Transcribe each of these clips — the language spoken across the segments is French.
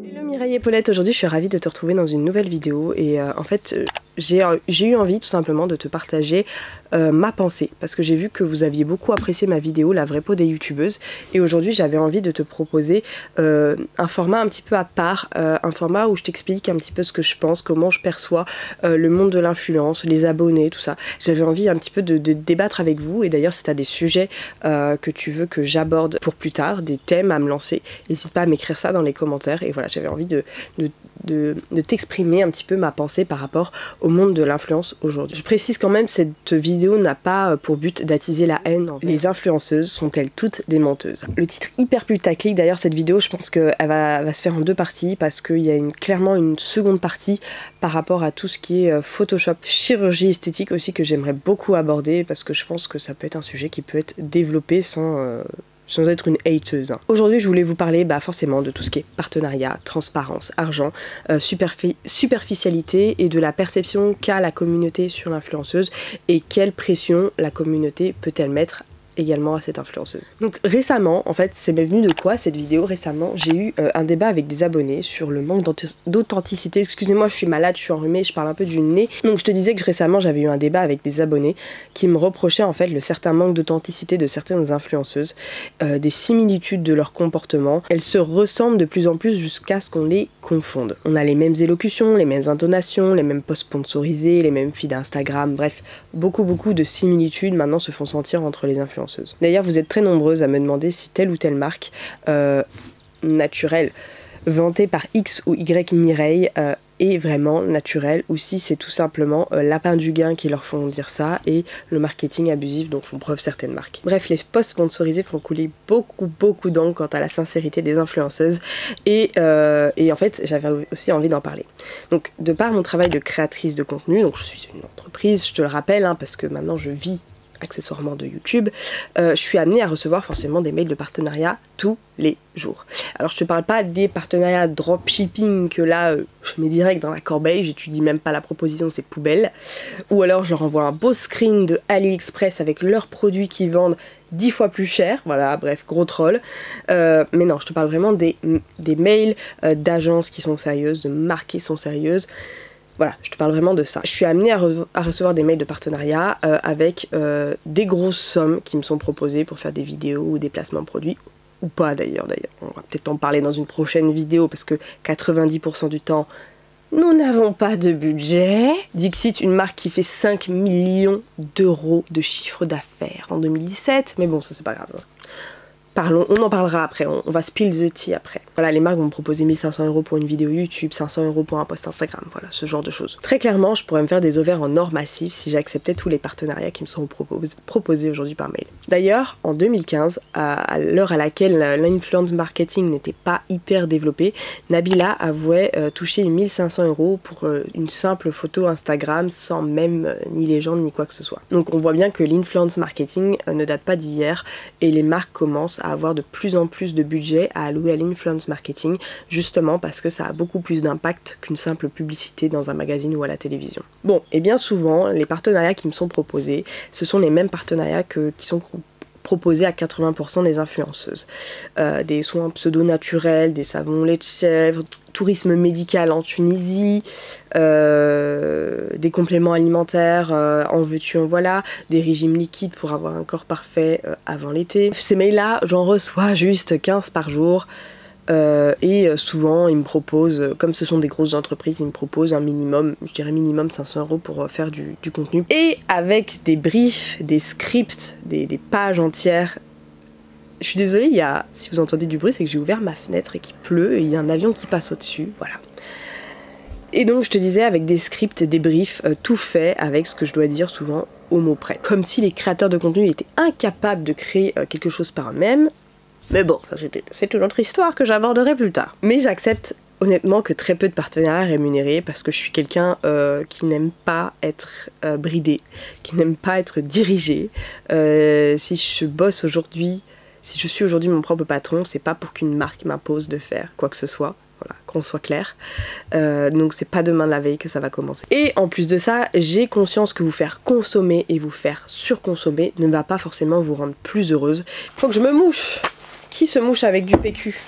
Hello Mireille et Paulette, aujourd'hui je suis ravie de te retrouver dans une nouvelle vidéo et en fait j'ai eu envie tout simplement de te partager ma pensée parce que j'ai vu que vous aviez beaucoup apprécié ma vidéo La vraie peau des youtubeuses et aujourd'hui j'avais envie de te proposer un format un petit peu à part, un format où je t'explique un petit peu ce que je pense, comment je perçois le monde de l'influence, les abonnés, tout ça. J'avais envie un petit peu de débattre avec vous et d'ailleurs si tu as des sujets que tu veux que j'aborde pour plus tard, des thèmes à me lancer, n'hésite pas à m'écrire ça dans les commentaires et voilà, j'avais envie de t'exprimer un petit peu ma pensée par rapport au monde de l'influence aujourd'hui. Je précise quand même, cette vidéo n'a pas pour but d'attiser la haine. Les influenceuses sont-elles toutes des menteuses? Le titre hyper putaclic, d'ailleurs cette vidéo je pense qu'elle va se faire en deux parties parce qu'il y a clairement une seconde partie par rapport à tout ce qui est Photoshop, chirurgie esthétique aussi que j'aimerais beaucoup aborder parce que je pense que ça peut être un sujet qui peut être développé sans être une hateuse. Aujourd'hui je voulais vous parler forcément de tout ce qui est partenariat, transparence, argent, superficialité et de la perception qu'a la communauté sur l'influenceuse et quelle pression la communauté peut-elle mettre également à cette influenceuse. Donc récemment, en fait, c'est venu de quoi cette vidéo? Récemment, j'ai eu un débat avec des abonnés sur le manque d'authenticité. Excusez-moi, je suis malade, je suis enrhumée, je parle un peu du nez. Donc je te disais que récemment, j'avais eu un débat avec des abonnés qui me reprochaient en fait le certain manque d'authenticité de certaines influenceuses, des similitudes de leur comportement. Elles se ressemblent de plus en plus jusqu'à ce qu'on les confonde. On a les mêmes élocutions, les mêmes intonations, les mêmes posts sponsorisés, les mêmes feeds Instagram, bref, beaucoup de similitudes maintenant se font sentir entre les influenceuses. D'ailleurs, vous êtes très nombreuses à me demander si telle ou telle marque naturelle, vantée par X ou Y Mireille, est vraiment naturelle ou si c'est tout simplement Lapin du Gain qui leur font dire ça et le marketing abusif dont font preuve certaines marques. Bref, les posts sponsorisés font couler beaucoup d'encre quant à la sincérité des influenceuses et en fait j'avais aussi envie d'en parler. Donc de par mon travail de créatrice de contenu, donc je suis une entreprise, je te le rappelle parce que maintenant je vis accessoirement de YouTube, je suis amenée à recevoir forcément des mails de partenariat tous les jours. Alors je te parle pas des partenariats dropshipping que là je mets direct dans la corbeille, j'étudie même pas la proposition, c'est poubelle, ou alors je leur envoie un beau screen de AliExpress avec leurs produits qu'ils vendent 10 fois plus cher, voilà, bref, gros troll. Mais non, je te parle vraiment des mails d'agences qui sont sérieuses, de marques qui sont sérieuses. Voilà, je te parle vraiment de ça. Je suis amenée à recevoir des mails de partenariat avec des grosses sommes qui me sont proposées pour faire des vidéos ou des placements de produits, ou pas d'ailleurs. On va peut-être en parler dans une prochaine vidéo parce que 90% du temps, nous n'avons pas de budget. Dixit, une marque qui fait 5 millions d'euros de chiffre d'affaires en 2017, mais bon, ça c'est pas grave. Parlons, on en parlera après, on va spill the tea après. Voilà, les marques vont me proposer 1500 € pour une vidéo YouTube, 500 € pour un post Instagram, voilà, ce genre de choses. Très clairement, je pourrais me faire des ovaires en or massif si j'acceptais tous les partenariats qui me sont proposés aujourd'hui par mail. D'ailleurs, en 2015, à l'heure à laquelle l'influence marketing n'était pas hyper développé, Nabila avouait toucher 1500 € pour une simple photo Instagram sans même ni légende ni quoi que ce soit. Donc on voit bien que l'influence marketing ne date pas d'hier et les marques commencent à avoir de plus en plus de budget à allouer à l'influence marketing, justement parce que ça a beaucoup plus d'impact qu'une simple publicité dans un magazine ou à la télévision. Bon, et bien souvent, les partenariats qui me sont proposés, ce sont les mêmes partenariats qui sont proposés à 80% des influenceuses. Des soins pseudo-naturels, des savons lait de chèvre, tourisme médical en Tunisie, des compléments alimentaires, en veux-tu en voilà, des régimes liquides pour avoir un corps parfait avant l'été. Ces mails-là, j'en reçois juste 15 par jour. Et souvent ils me proposent, comme ce sont des grosses entreprises, ils me proposent un minimum, je dirais minimum 500 € pour faire du contenu. Et avec des briefs, des scripts, des pages entières. Je suis désolée, si vous entendez du bruit, c'est que j'ai ouvert ma fenêtre et qu'il pleut et il y a un avion qui passe au-dessus, voilà. Et donc je te disais, avec des scripts, des briefs, tout fait avec ce que je dois dire souvent au mot près. Comme si les créateurs de contenu étaient incapables de créer quelque chose par eux-mêmes. Mais bon, c'est une autre histoire que j'aborderai plus tard. Mais j'accepte honnêtement que très peu de partenariats rémunérés parce que je suis quelqu'un qui n'aime pas être bridé, qui n'aime pas être dirigé. Si je bosse aujourd'hui, si je suis aujourd'hui mon propre patron, c'est pas pour qu'une marque m'impose de faire quoi que ce soit. Voilà, qu'on soit clair. Donc c'est pas demain la veille que ça va commencer. Et en plus de ça, j'ai conscience que vous faire consommer et vous faire surconsommer ne va pas forcément vous rendre plus heureuse. Faut que je me mouche. Qui se mouche avec du PQ?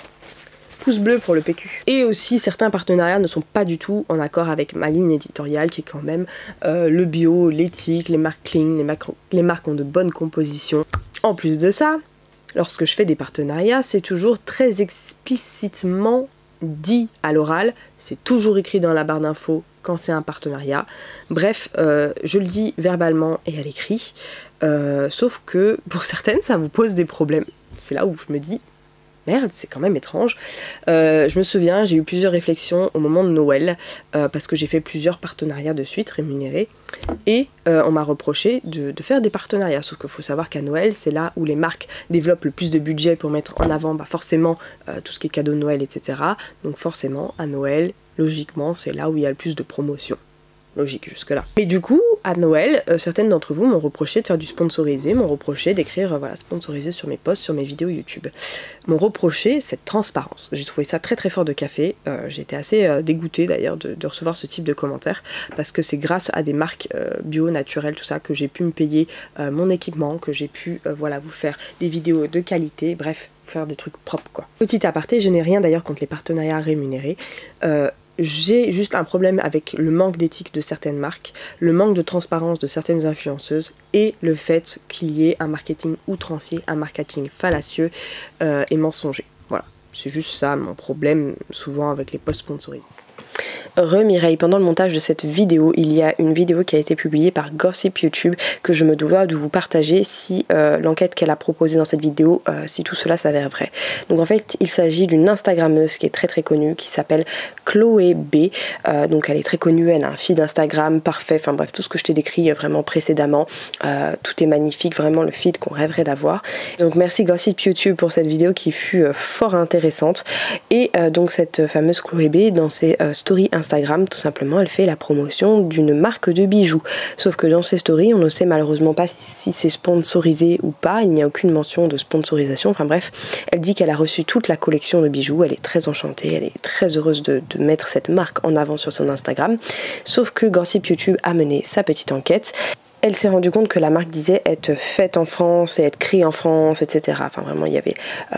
pouce bleu pour le PQ. Et aussi certains partenariats ne sont pas du tout en accord avec ma ligne éditoriale qui est quand même le bio, l'éthique, les marques clean, les marques ont de bonnes compositions. En plus de ça, lorsque je fais des partenariats, c'est toujours très explicitement dit à l'oral, c'est toujours écrit dans la barre d'infos quand c'est un partenariat. Bref, je le dis verbalement et à l'écrit, sauf que pour certaines ça vous pose des problèmes. C'est là où je me dis merde, c'est quand même étrange. Je me souviens, j'ai eu plusieurs réflexions au moment de Noël, parce que j'ai fait plusieurs partenariats de suite rémunérés, et on m'a reproché de faire des partenariats, sauf qu'il faut savoir qu'à Noël, c'est là où les marques développent le plus de budget pour mettre en avant forcément tout ce qui est cadeau de Noël, etc. Donc forcément, à Noël, logiquement, c'est là où il y a le plus de promotion. Logique jusque-là. Mais du coup, à Noël, certaines d'entre vous m'ont reproché de faire du sponsorisé, m'ont reproché d'écrire voilà, sponsorisé sur mes posts, sur mes vidéos YouTube. M'ont reproché cette transparence. J'ai trouvé ça très très fort de café. J'ai été assez dégoûtée d'ailleurs de recevoir ce type de commentaires, parce que c'est grâce à des marques bio, naturelles, tout ça, que j'ai pu me payer mon équipement, que j'ai pu voilà, vous faire des vidéos de qualité, bref, faire des trucs propres quoi. Petit aparté, je n'ai rien d'ailleurs contre les partenariats rémunérés. J'ai juste un problème avec le manque d'éthique de certaines marques, le manque de transparence de certaines influenceuses et le fait qu'il y ait un marketing outrancier, un marketing fallacieux et mensonger. Voilà, c'est juste ça mon problème souvent avec les posts sponsorisés. Mireille, pendant le montage de cette vidéo, il y a une vidéo qui a été publiée par Gossip YouTube que je me dois de vous partager si l'enquête qu'elle a proposée dans cette vidéo, si tout cela s'avère vrai. Donc en fait, il s'agit d'une Instagrammeuse qui est très très connue, qui s'appelle Chloé B. Donc elle est très connue, elle a un feed Instagram parfait, enfin bref, tout ce que je t'ai décrit vraiment précédemment. Tout est magnifique, vraiment le feed qu'on rêverait d'avoir. Donc merci Gossip YouTube pour cette vidéo qui fut fort intéressante. Et donc cette fameuse Chloé B, dans ses stories Instagram, tout simplement, elle fait la promotion d'une marque de bijoux. Sauf que dans ses stories, on ne sait malheureusement pas si c'est sponsorisé ou pas, il n'y a aucune mention de sponsorisation, enfin bref, elle dit qu'elle a reçu toute la collection de bijoux, elle est très enchantée, elle est très heureuse de mettre cette marque en avant sur son Instagram, sauf que Gossip YouTube a mené sa petite enquête. Elle s'est rendue compte que la marque disait être faite en France et être créée en France, etc. Enfin vraiment, il y avait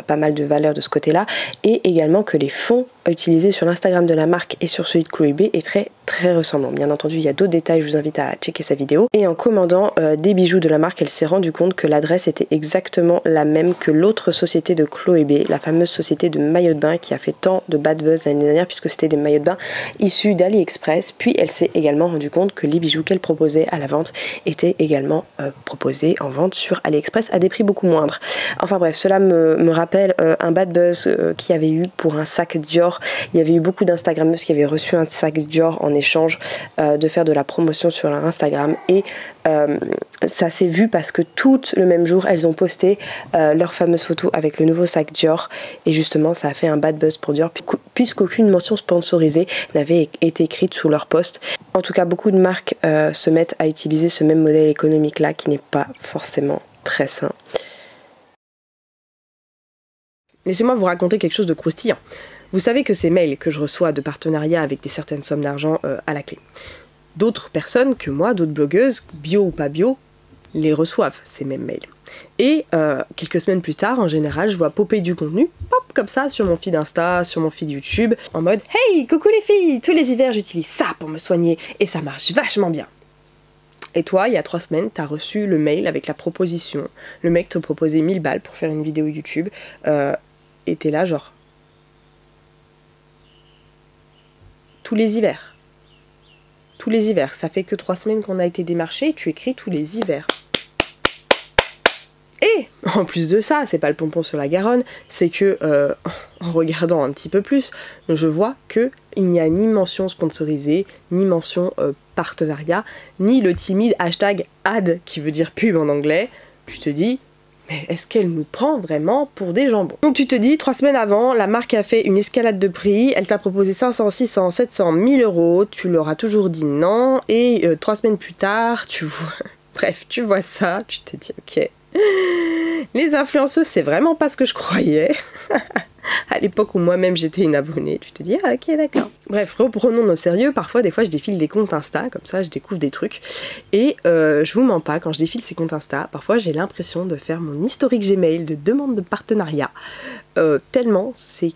pas mal de valeurs de ce côté-là. Et également que les fonds utilisés sur l'Instagram de la marque et sur celui de Chloé B est très ressemblant. Bien entendu, il y a d'autres détails, je vous invite à checker sa vidéo. Et en commandant des bijoux de la marque, elle s'est rendue compte que l'adresse était exactement la même que l'autre société de Chloé B, la fameuse société de maillots de bain qui a fait tant de bad buzz l'année dernière puisque c'était des maillots de bain issus d'AliExpress. Puis elle s'est également rendue compte que les bijoux qu'elle proposait à la vente étaient également proposés en vente sur AliExpress à des prix beaucoup moindres. Enfin bref, cela me rappelle un bad buzz qu'il y avait eu pour un sac Dior. Il y avait eu beaucoup d'Instagrammeuses qui avaient reçu un sac Dior en échange de faire de la promotion sur leur Instagram et ça s'est vu parce que toutes le même jour elles ont posté leur fameuse photo avec le nouveau sac Dior et justement ça a fait un bad buzz pour Dior puisqu'aucune mention sponsorisée n'avait été écrite sous leur post. En tout cas beaucoup de marques se mettent à utiliser ce même modèle économique là qui n'est pas forcément très sain. Laissez-moi vous raconter quelque chose de croustillant. Vous savez que ces mails que je reçois de partenariat avec des certaines sommes d'argent à la clé, d'autres personnes que moi, d'autres blogueuses, bio ou pas bio, les reçoivent, ces mêmes mails. Et quelques semaines plus tard, en général, je vois popper du contenu, pop, comme ça, sur mon feed Insta, sur mon feed YouTube, en mode « Hey, coucou les filles, tous les hivers j'utilise ça pour me soigner et ça marche vachement bien !» Et toi, il y a 3 semaines, t'as reçu le mail avec la proposition, le mec te proposait 1000 balles pour faire une vidéo YouTube, et t'es là genre... Tous les hivers. Tous les hivers. Ça fait que 3 semaines qu'on a été démarché, tu écris tous les hivers. Et en plus de ça, c'est pas le pompon sur la Garonne, c'est que en regardant un petit peu plus, je vois que il n'y a ni mention sponsorisée, ni mention partenariat, ni le timide hashtag ad qui veut dire pub en anglais. Je te dis, mais est-ce qu'elle nous prend vraiment pour des jambons? Donc tu te dis, 3 semaines avant, la marque a fait une escalade de prix, elle t'a proposé 500, 600, 700, 1000 euros, tu leur as toujours dit non, et 3 semaines plus tard, tu vois... Bref, tu vois ça, tu te dis, ok, les influenceuses, c'est vraiment pas ce que je croyais. À l'époque où moi-même j'étais une abonnée, tu te dis, ah ok d'accord. Bref, reprenons au sérieux, parfois des fois je défile des comptes Insta, comme ça je découvre des trucs, et je vous mens pas, quand je défile ces comptes Insta, parfois j'ai l'impression de faire mon historique Gmail de demande de partenariat, tellement c'est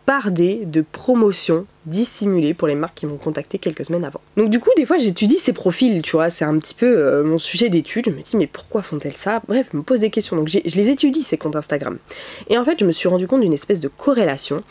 bardé de promotions dissimulées pour les marques qui m'ont contacté quelques semaines avant. Donc du coup des fois j'étudie ces profils, tu vois, c'est un petit peu mon sujet d'étude, je me dis mais pourquoi font-elles ça? Bref, je me pose des questions, donc je les étudie ces comptes Instagram. Et en fait je me suis rendu compte d'une espèce de corrélation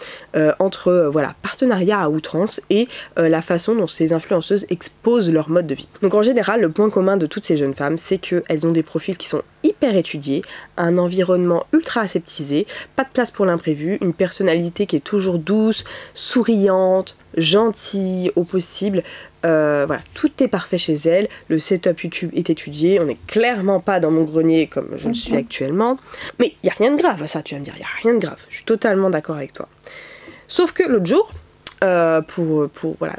entre voilà, partenariat à outrance et la façon dont ces influenceuses exposent leur mode de vie. Donc en général le point commun de toutes ces jeunes femmes c'est qu'elles ont des profils qui sont hyper étudiés, un environnement ultra aseptisé, pas de place pour l'imprévu, une personnalité qui est toujours douce, souriante, gentille au possible, voilà, tout est parfait chez elle, le setup YouTube est étudié, on n'est clairement pas dans mon grenier comme je le suis actuellement, mais il n'y a rien de grave à ça, tu vas me dire, il n'y a rien de grave, je suis totalement d'accord avec toi. Sauf que l'autre jour, voilà,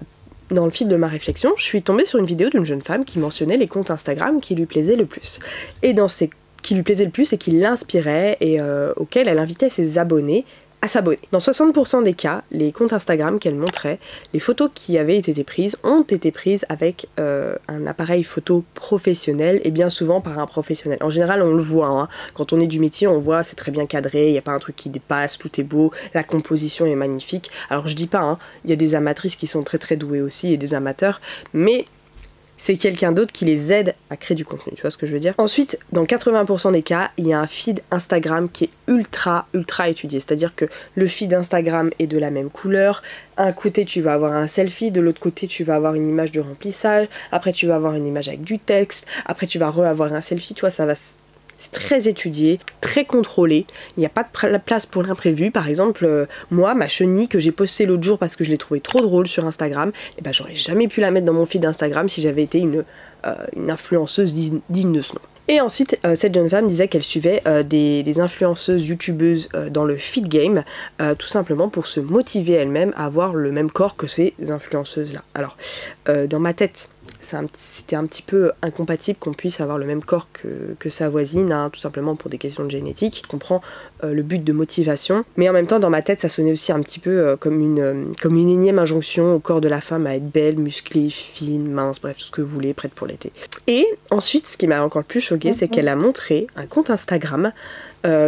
dans le fil de ma réflexion, je suis tombée sur une vidéo d'une jeune femme qui mentionnait les comptes Instagram qui lui plaisaient le plus. Et dans ces qui lui plaisait le plus et qui l'inspirait et auquel elle invitait ses abonnés à s'abonner. Dans 60% des cas, les comptes Instagram qu'elle montrait, les photos qui avaient été prises ont été prises avec un appareil photo professionnel et bien souvent par un professionnel. En général, on le voit, hein. Quand on est du métier, on voit c'est très bien cadré, il n'y a pas un truc qui dépasse, tout est beau, la composition est magnifique. Alors je dis pas, hein, il y a des amatrices qui sont très très douées aussi et des amateurs, mais c'est quelqu'un d'autre qui les aide à créer du contenu, tu vois ce que je veux dire? Ensuite, dans 80% des cas, il y a un feed Instagram qui est ultra étudié, c'est-à-dire que le feed Instagram est de la même couleur, un côté tu vas avoir un selfie, de l'autre côté tu vas avoir une image de remplissage, après tu vas avoir une image avec du texte, après tu vas avoir un selfie, tu vois, ça va... C'est très étudié, très contrôlé, il n'y a pas de place pour l'imprévu. Par exemple, moi, ma chenille que j'ai postée l'autre jour parce que je l'ai trouvée trop drôle sur Instagram, et ben j'aurais jamais pu la mettre dans mon feed Instagram si j'avais été une influenceuse digne de ce nom. Et ensuite, cette jeune femme disait qu'elle suivait des influenceuses youtubeuses dans le fit game, tout simplement pour se motiver elle-même à avoir le même corps que ces influenceuses-là. Alors, dans ma tête, c'était un petit peu incompatible qu'on puisse avoir le même corps que sa voisine, hein, tout simplement pour des questions de génétique. Je comprends le but de motivation, mais en même temps dans ma tête ça sonnait aussi un petit peu comme une énième injonction au corps de la femme à être belle, musclée, fine, mince, bref, tout ce que vous voulez, prête pour l'été. Et ensuite, ce qui m'a encore le plus choquée, c'est qu'elle a montré un compte Instagram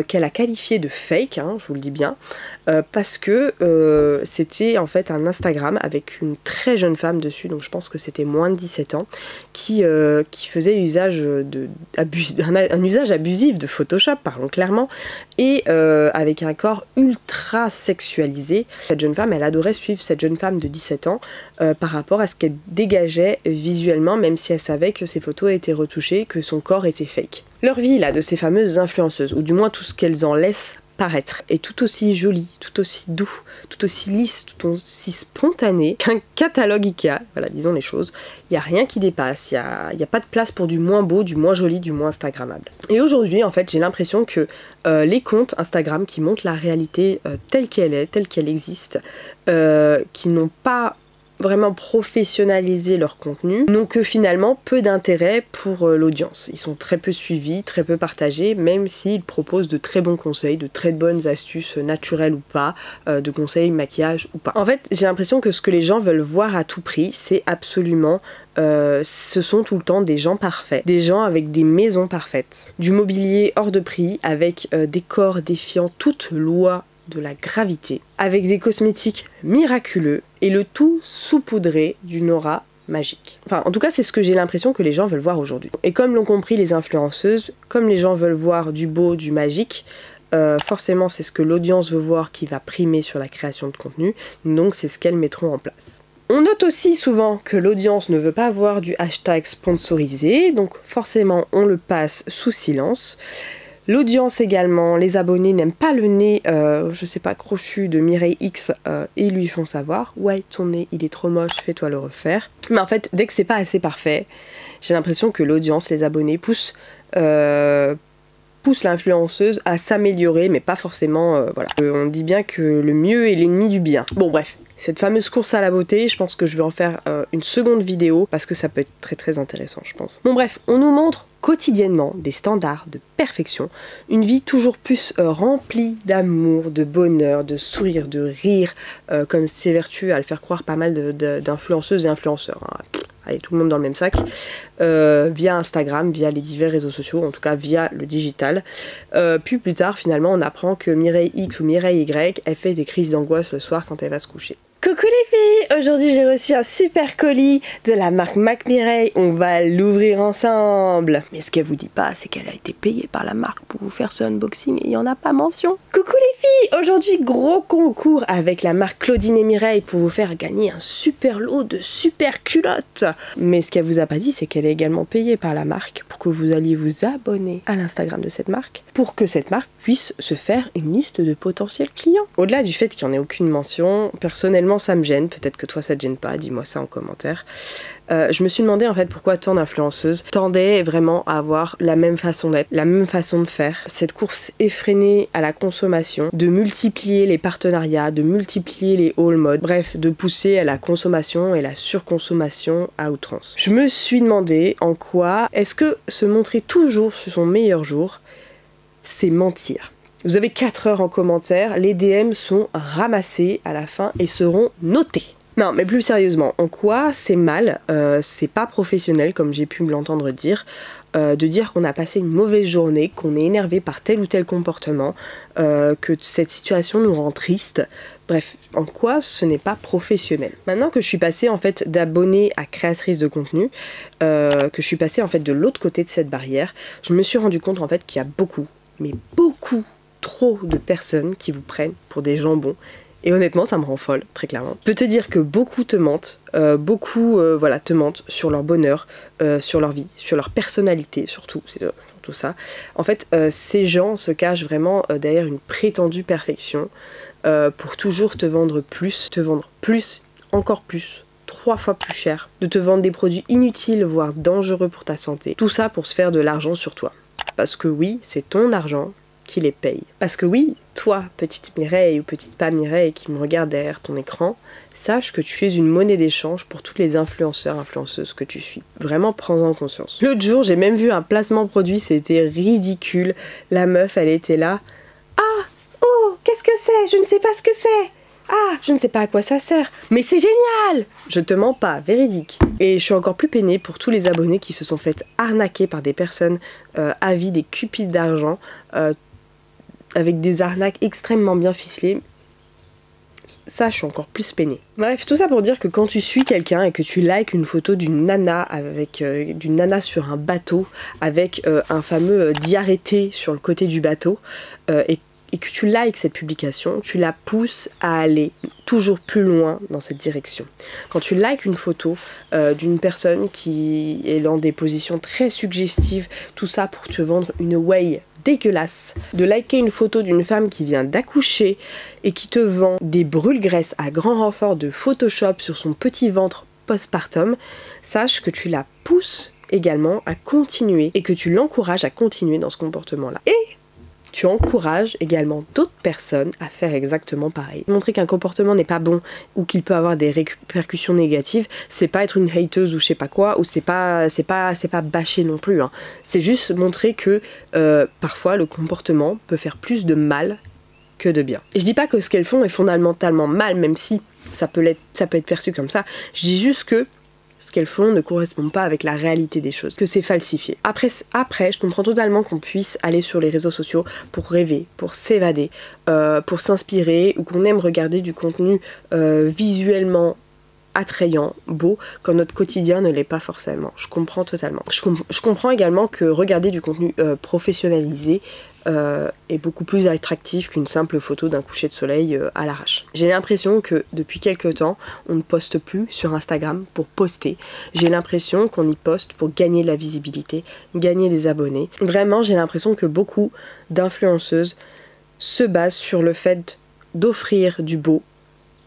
qu'elle a qualifié de fake, hein, je vous le dis bien, parce que c'était en fait un Instagram avec une très jeune femme dessus, donc je pense que c'était moins de 17 ans, qui faisait un usage abusif de Photoshop, parlons clairement, et avec un corps ultra sexualisé. Cette jeune femme, elle adorait suivre cette jeune femme de 17 ans par rapport à ce qu'elle dégageait visuellement, même si elle savait que ses photos étaient retouchées, que son corps était fake. Leur vie là, de ces fameuses influenceuses, ou du moins tout ce qu'elles en laissent paraître, est tout aussi joli, tout aussi doux, tout aussi lisse, tout aussi spontané qu'un catalogue Ikea. Voilà, disons les choses. Il n'y a rien qui dépasse, il n'y a pas de place pour du moins beau, du moins joli, du moins instagrammable. Et aujourd'hui, en fait, j'ai l'impression que les comptes Instagram qui montrent la réalité telle qu'elle est, telle qu'elle existe, qui n'ont pas vraiment professionnaliser leur contenu, n'ont que finalement peu d'intérêt pour l'audience. Ils sont très peu suivis, très peu partagés, même s'ils proposent de très bons conseils, de très bonnes astuces naturelles ou pas, de conseils maquillage ou pas. En fait, j'ai l'impression que ce que les gens veulent voir à tout prix, c'est absolument ce sont tout le temps des gens parfaits, des gens avec des maisons parfaites, du mobilier hors de prix, avec des corps défiant toute loi de la gravité, avec des cosmétiques miraculeux et le tout saupoudré d'une aura magique. Enfin, en tout cas, c'est ce que j'ai l'impression que les gens veulent voir aujourd'hui. Et comme l'ont compris les influenceuses, comme les gens veulent voir du beau, du magique, forcément c'est ce que l'audience veut voir qui va primer sur la création de contenu, donc c'est ce qu'elles mettront en place. On note aussi souvent que l'audience ne veut pas voir du hashtag sponsorisé, donc forcément on le passe sous silence. L'audience également, les abonnés n'aiment pas le nez, je sais pas, crochu de Mireille X et lui font savoir « Ouais, ton nez, il est trop moche, fais-toi le refaire ». Mais en fait, dès que c'est pas assez parfait, j'ai l'impression que l'audience, les abonnés poussent l'influenceuse à s'améliorer, mais pas forcément, voilà. On dit bien que le mieux est l'ennemi du bien. Bon bref, cette fameuse course à la beauté, je pense que je vais en faire une seconde vidéo, parce que ça peut être très très intéressant, je pense. Bon bref, on nous montre quotidiennement des standards de perfection, une vie toujours plus remplie d'amour, de bonheur, de sourire, de rire, comme s'évertue à le faire croire pas mal d'influenceuses et influenceurs, hein. allez, tout le monde dans le même sac, via Instagram, via les divers réseaux sociaux, en tout cas via le digital. Puis plus tard, finalement, on apprend que Mireille X ou Mireille Y, elle fait des crises d'angoisse le soir quand elle va se coucher. Coucou les filles! Aujourd'hui j'ai reçu un super colis de la marque Mac Mireille, on va l'ouvrir ensemble. Mais ce qu'elle vous dit pas, c'est qu'elle a été payée par la marque pour vous faire ce unboxing et il n'y en a pas mention. Coucou les filles! Aujourd'hui gros concours avec la marque Claudine et Mireille pour vous faire gagner un super lot de super culottes. Mais ce qu'elle vous a pas dit, c'est qu'elle est également payée par la marque pour que vous alliez vous abonner à l'Instagram de cette marque, pour que cette marque puisse se faire une liste de potentiels clients. Au-delà du fait qu'il n'y en ait aucune mention, personnellement ça me gêne, peut-être que toi ça te gêne pas, dis-moi ça en commentaire. Je me suis demandé en fait pourquoi tant d'influenceuses tendaient vraiment à avoir la même façon d'être, la même façon de faire. Cette course effrénée à la consommation, de multiplier les partenariats, de multiplier les haul modes, bref, de pousser à la consommation et la surconsommation à outrance. Je me suis demandé en quoi est-ce que se montrer toujours sur son meilleur jour, c'est mentir. Vous avez 4 heures en commentaire, les DM sont ramassés à la fin et seront notés. Non, mais plus sérieusement, en quoi c'est mal, c'est pas professionnel comme j'ai pu me l'entendre dire, de dire qu'on a passé une mauvaise journée, qu'on est énervé par tel ou tel comportement, que cette situation nous rend triste. Bref, en quoi ce n'est pas professionnel. Maintenant que je suis passée en fait d'abonnée à créatrice de contenu, que je suis passée en fait de l'autre côté de cette barrière, je me suis rendu compte en fait qu'il y a beaucoup, mais beaucoup trop de personnes qui vous prennent pour des jambons. Et honnêtement, ça me rend folle, très clairement. Je peux te dire que beaucoup te mentent, voilà, te mentent sur leur bonheur, sur leur vie, sur leur personnalité, surtout, c'est surtout ça. En fait, ces gens se cachent vraiment derrière une prétendue perfection pour toujours te vendre plus, encore plus, 3 fois plus cher, de te vendre des produits inutiles, voire dangereux pour ta santé. Tout ça pour se faire de l'argent sur toi. Parce que oui, c'est ton argent qui les paye. Parce que oui, toi, petite Mireille ou petite pas Mireille qui me regarde derrière ton écran, sache que tu es une monnaie d'échange pour tous les influenceurs, influenceuses que tu suis. Vraiment, prends-en conscience. L'autre jour, j'ai même vu un placement produit, c'était ridicule. La meuf, elle était là. Ah, oh, qu'est-ce que c'est? Je ne sais pas ce que c'est. Ah, je ne sais pas à quoi ça sert, mais c'est génial! Je te mens pas, véridique. Et je suis encore plus peinée pour tous les abonnés qui se sont fait arnaquer par des personnes avides et cupides d'argent, avec des arnaques extrêmement bien ficelées. Ça, je suis encore plus peinée. Bref, tout ça pour dire que quand tu suis quelqu'un et que tu likes une photo d'une nana avec d'une nana sur un bateau avec un fameux diarrhété sur le côté du bateau et que tu likes cette publication, tu la pousses à aller toujours plus loin dans cette direction. Quand tu likes une photo d'une personne qui est dans des positions très suggestives, tout ça pour te vendre une whey dégueulasse, de liker une photo d'une femme qui vient d'accoucher et qui te vend des brûle-graisses à grand renfort de Photoshop sur son petit ventre postpartum, sache que tu la pousses également à continuer et que tu l'encourages à continuer dans ce comportement-là. Et tu encourages également d'autres personnes à faire exactement pareil. Montrer qu'un comportement n'est pas bon ou qu'il peut avoir des répercussions négatives, c'est pas être une hateuse ou je sais pas quoi, ou c'est pas bâcher non plus, hein. C'est juste montrer que parfois le comportement peut faire plus de mal que de bien. Et je dis pas que ce qu'elles font est fondamentalement mal, même si ça peut être perçu comme ça. Je dis juste que ce qu'elles font ne correspond pas avec la réalité des choses, que c'est falsifié. Après, je comprends totalement qu'on puisse aller sur les réseaux sociaux pour rêver, pour s'évader, pour s'inspirer, ou qu'on aime regarder du contenu visuellement attrayant, beau, quand notre quotidien ne l'est pas forcément. Je comprends totalement. Je comprends également que regarder du contenu professionnalisé est beaucoup plus attractif qu'une simple photo d'un coucher de soleil à l'arrache. J'ai l'impression que depuis quelques temps, on ne poste plus sur Instagram pour poster. J'ai l'impression qu'on y poste pour gagner de la visibilité, gagner des abonnés. Vraiment, j'ai l'impression que beaucoup d'influenceuses se basent sur le fait d'offrir du beau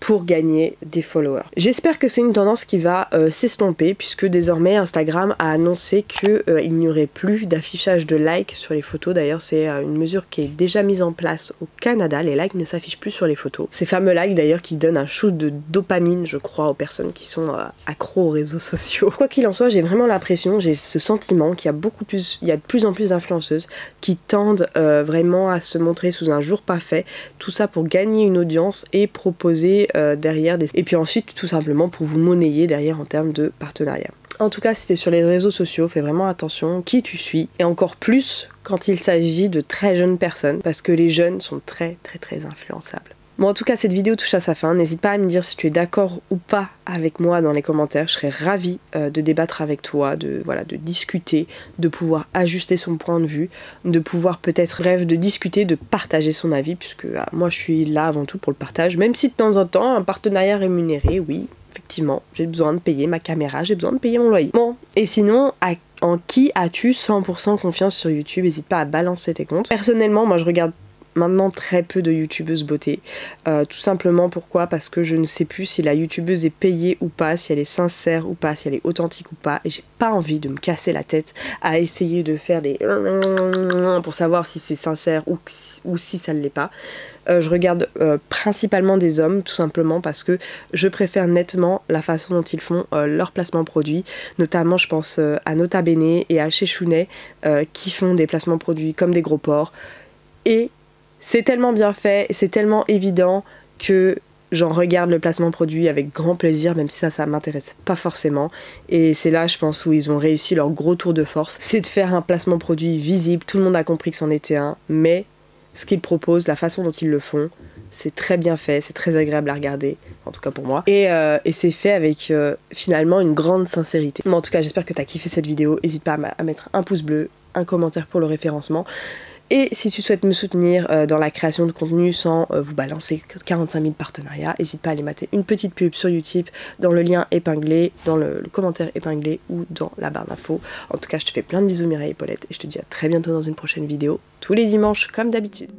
pour gagner des followers. J'espère que c'est une tendance qui va s'estomper, puisque désormais Instagram a annoncé qu'il n'y aurait plus d'affichage de likes sur les photos. D'ailleurs, c'est une mesure qui est déjà mise en place au Canada. Les likes ne s'affichent plus sur les photos. Ces fameux likes d'ailleurs qui donnent un shoot de dopamine, je crois, aux personnes qui sont accros aux réseaux sociaux. Quoi qu'il en soit, j'ai vraiment l'impression, j'ai ce sentiment qu'il y a de plus en plus d'influenceuses qui tendent vraiment à se montrer sous un jour pas fait. Tout ça pour gagner une audience et proposer derrière, et puis ensuite tout simplement pour vous monnayer derrière en termes de partenariat. En tout cas, si t'es sur les réseaux sociaux, fais vraiment attention qui tu suis, et encore plus quand il s'agit de très jeunes personnes, parce que les jeunes sont très influençables. Bon, en tout cas, cette vidéo touche à sa fin. N'hésite pas à me dire si tu es d'accord ou pas avec moi dans les commentaires. Je serais ravie de débattre avec toi, de discuter, de pouvoir ajuster son point de vue, de pouvoir peut-être de discuter, de partager son avis, puisque moi je suis là avant tout pour le partage, même si de temps en temps, un partenariat rémunéré, oui, effectivement, j'ai besoin de payer ma caméra, j'ai besoin de payer mon loyer. Bon, et sinon, en qui as-tu 100% confiance sur YouTube? N'hésite pas à balancer tes comptes. Personnellement, moi je regarde maintenant très peu de youtubeuses beauté, tout simplement pourquoi, parce que je ne sais plus si la youtubeuse est payée ou pas, si elle est sincère ou pas, si elle est authentique ou pas, et j'ai pas envie de me casser la tête à essayer de faire des pour savoir si c'est sincère ou si ça ne l'est pas. Je regarde principalement des hommes, tout simplement parce que je préfère nettement la façon dont ils font leur placement produit, notamment je pense à Nota Bene et à Chez Chounet qui font des placements produits comme des gros porcs, et c'est tellement bien fait, c'est tellement évident que j'en regarde le placement produit avec grand plaisir, même si ça m'intéresse pas forcément. Et c'est là, je pense, où ils ont réussi leur gros tour de force. C'est de faire un placement produit visible, tout le monde a compris que c'en était un, mais ce qu'ils proposent, la façon dont ils le font, c'est très bien fait, c'est très agréable à regarder, en tout cas pour moi. Et c'est fait avec finalement une grande sincérité. Mais en tout cas, j'espère que t'as kiffé cette vidéo. N'hésite pas à mettre un pouce bleu, un commentaire pour le référencement. Et si tu souhaites me soutenir dans la création de contenu sans vous balancer 45 000 partenariats, n'hésite pas à aller mater une petite pub sur Utip dans le lien épinglé, dans le commentaire épinglé ou dans la barre d'infos. En tout cas, je te fais plein de bisous Mireille et Paulette et je te dis à très bientôt dans une prochaine vidéo, tous les dimanches comme d'habitude.